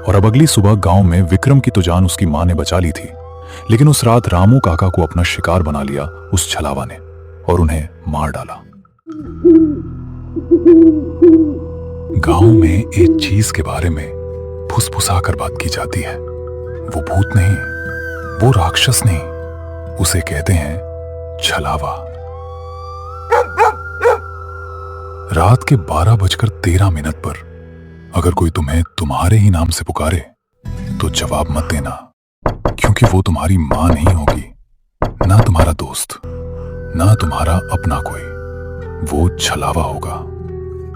और अब अगली सुबह गांव में विक्रम की तो जान उसकी मां ने बचा ली थी, लेकिन उस रात रामू काका को अपना शिकार बना लिया उस छलावा ने और उन्हें मार डाला। गांव में एक चीज के बारे में फुसफुसाकर बात की जाती है। वो भूत नहीं, वो राक्षस नहीं, उसे कहते हैं छलावा। रात के 12:13 पर अगर कोई तुम्हें तुम्हारे ही नाम से पुकारे तो जवाब मत देना, क्योंकि वो तुम्हारी मां नहीं होगी, ना तुम्हारा दोस्त, ना तुम्हारा अपना कोई। वो छलावा होगा।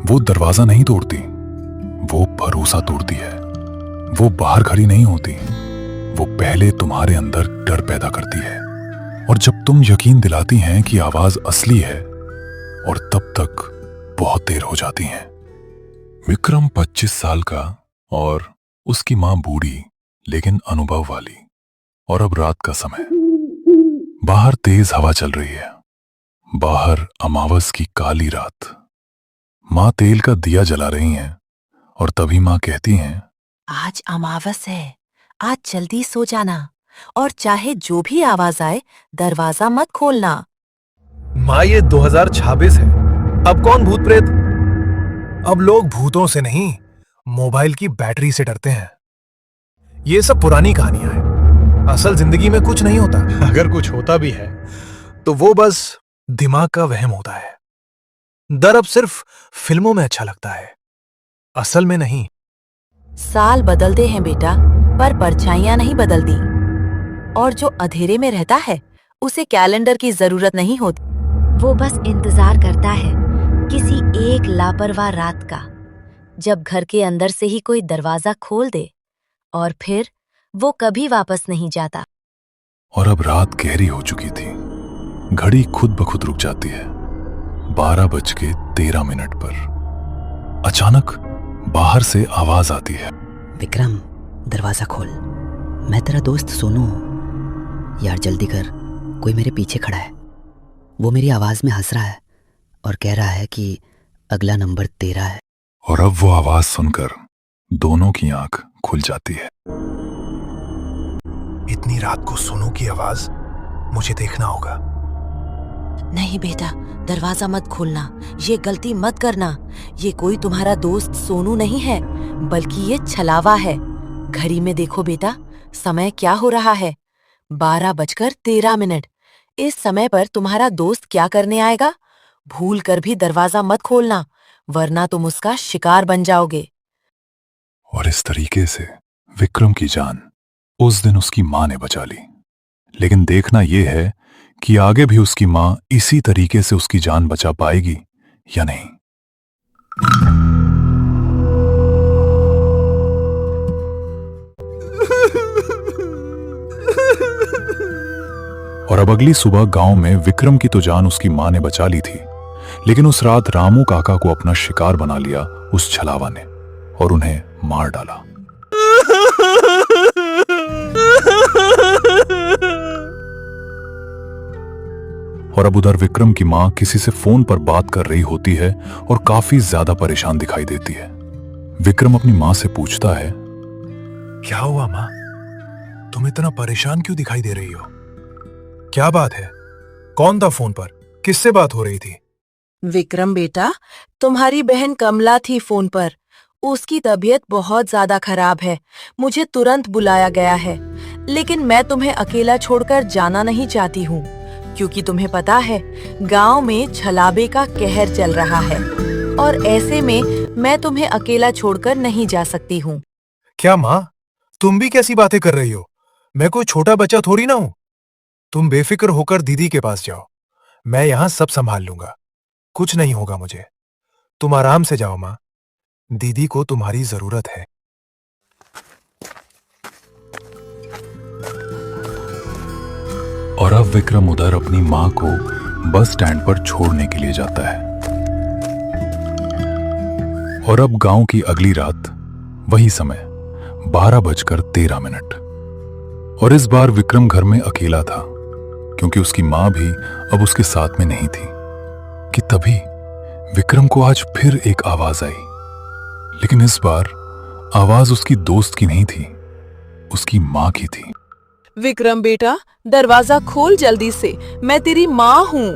वो दरवाजा नहीं तोड़ती, वो भरोसा तोड़ती है। वो बाहर खड़ी नहीं होती, वो पहले तुम्हारे अंदर डर पैदा करती है, और जब तुम यकीन दिलाती हैं कि आवाज असली है, और तब तक बहुत देर हो जाती है। विक्रम 25 साल का और उसकी मां बूढ़ी लेकिन अनुभव वाली। और अब रात का समय, बाहर तेज हवा चल रही है। बाहर अमावस की काली रात। मां तेल का दिया जला रही हैं और तभी मां कहती हैं, आज अमावस है, आज जल्दी सो जाना, और चाहे जो भी आवाज आए दरवाजा मत खोलना। माँ, ये 2026 है। अब कौन भूत प्रेत? अब लोग भूतों से नहीं, मोबाइल की बैटरी से डरते हैं। ये सब पुरानी कहानियां हैं। असल जिंदगी में कुछ नहीं होता। अगर कुछ होता भी है तो वो बस दिमाग का वहम होता है। डर अब सिर्फ फिल्मों में अच्छा लगता है, असल में नहीं। साल बदलते हैं बेटा, पर परछाइयां नहीं बदलती। और जो अंधेरे में रहता है उसे कैलेंडर की जरूरत नहीं होती। वो बस इंतजार करता है किसी एक लापरवाह रात का, जब घर के अंदर से ही कोई दरवाजा खोल दे, और फिर वो कभी वापस नहीं जाता। और अब रात गहरी हो चुकी थी। घड़ी खुद ब खुद रुक जाती है। 12:13 पर अचानक बाहर से आवाज आती है, विक्रम, दरवाजा खोल, मैं तेरा दोस्त सोनू हूं। यार जल्दी कर, कोई मेरे पीछे खड़ा है। वो मेरी आवाज में हंस रहा है और कह रहा है कि अगला नंबर तेरा है। और अब वो आवाज सुनकर दोनों की आंख खुल जाती है। इतनी रात को सोनू की आवाज, मुझे देखना होगा। नहीं बेटा, दरवाजा मत खोलना, ये गलती मत करना। ये कोई तुम्हारा दोस्त सोनू नहीं है, बल्कि ये छलावा है। घड़ी में देखो बेटा, समय क्या हो रहा है? 12:13। इस समय पर तुम्हारा दोस्त क्या करने आएगा? भूल कर भी दरवाजा मत खोलना, वरना तुम उसका शिकार बन जाओगे। और इस तरीके से विक्रम की जान उस दिन उसकी मां ने बचा ली। लेकिन देखना यह है कि आगे भी उसकी मां इसी तरीके से उसकी जान बचा पाएगी या नहीं। और अब अगली सुबह गांव में विक्रम की तो जान उसकी मां ने बचा ली थी, लेकिन उस रात रामू काका को अपना शिकार बना लिया उस छलावा ने और उन्हें मार डाला। और अब उधर विक्रम की मां किसी से फोन पर बात कर रही होती है और काफी ज्यादा परेशान दिखाई देती है। विक्रम अपनी मां से पूछता है, क्या हुआ माँ? तुम इतना परेशान क्यों दिखाई दे रही हो? क्या बात है? कौन था फोन पर? किससे बात हो रही थी? विक्रम बेटा, तुम्हारी बहन कमला थी फोन पर। उसकी तबीयत बहुत ज्यादा खराब है, मुझे तुरंत बुलाया गया है। लेकिन मैं तुम्हें अकेला छोड़कर जाना नहीं चाहती हूँ, क्योंकि तुम्हें पता है गांव में छलावे का कहर चल रहा है, और ऐसे में मैं तुम्हें अकेला छोड़कर नहीं जा सकती हूँ। क्या माँ, तुम भी कैसी बातें कर रही हो? मैं कोई छोटा बच्चा थोड़ी ना हूं। तुम बेफिक्र होकर दीदी के पास जाओ, मैं यहां सब संभाल लूंगा। कुछ नहीं होगा मुझे। तुम आराम से जाओ माँ, दीदी को तुम्हारी जरूरत है। और अब विक्रम उधर अपनी मां को बस स्टैंड पर छोड़ने के लिए जाता है। और अब गांव की अगली रात, वही समय 12:13। और इस बार विक्रम घर में अकेला था, क्योंकि उसकी मां भी अब उसके साथ में नहीं थी, कि तभी विक्रम को आज फिर एक आवाज आई। लेकिन इस बार आवाज उसकी दोस्त की नहीं थी, उसकी माँ की थी। विक्रम बेटा, दरवाजा खोल जल्दी से, मैं तेरी माँ हूँ।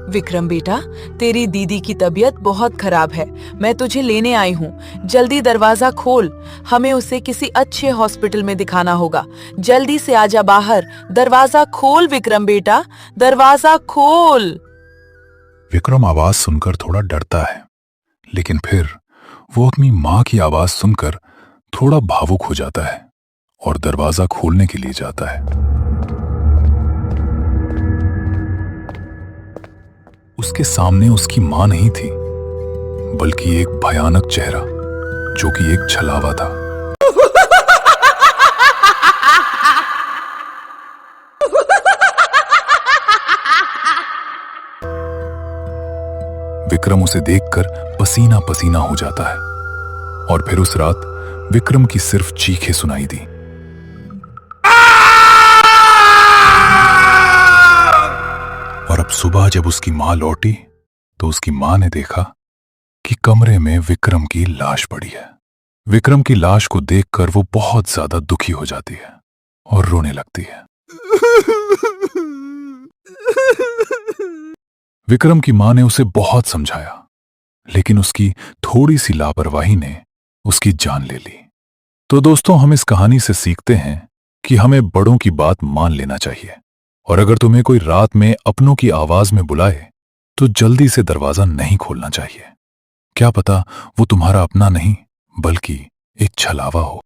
विक्रम बेटा, तेरी दीदी की तबीयत बहुत खराब है, मैं तुझे लेने आई हूँ। जल्दी दरवाजा खोल, हमें उसे किसी अच्छे हॉस्पिटल में दिखाना होगा। जल्दी से आजा बाहर, दरवाजा खोल विक्रम बेटा, दरवाजा खोल। विक्रम आवाज सुनकर थोड़ा डरता है, लेकिन फिर वो अपनी माँ की आवाज सुनकर थोड़ा भावुक हो जाता है और दरवाजा खोलने के लिए जाता है। उसके सामने उसकी माँ नहीं थी, बल्कि एक भयानक चेहरा जो कि एक छलावा था। विक्रम उसे देखकर पसीना पसीना हो जाता है और फिर उस रात विक्रम की सिर्फ चीखें सुनाई दी। और अब सुबह जब उसकी मां लौटी तो उसकी मां ने देखा कि कमरे में विक्रम की लाश पड़ी है। विक्रम की लाश को देखकर वो बहुत ज्यादा दुखी हो जाती है और रोने लगती है। विक्रम की मां ने उसे बहुत समझाया, लेकिन उसकी थोड़ी सी लापरवाही ने उसकी जान ले ली। तो दोस्तों, हम इस कहानी से सीखते हैं कि हमें बड़ों की बात मान लेना चाहिए, और अगर तुम्हें कोई रात में अपनों की आवाज में बुलाए तो जल्दी से दरवाजा नहीं खोलना चाहिए। क्या पता वो तुम्हारा अपना नहीं बल्कि एक छलावा हो।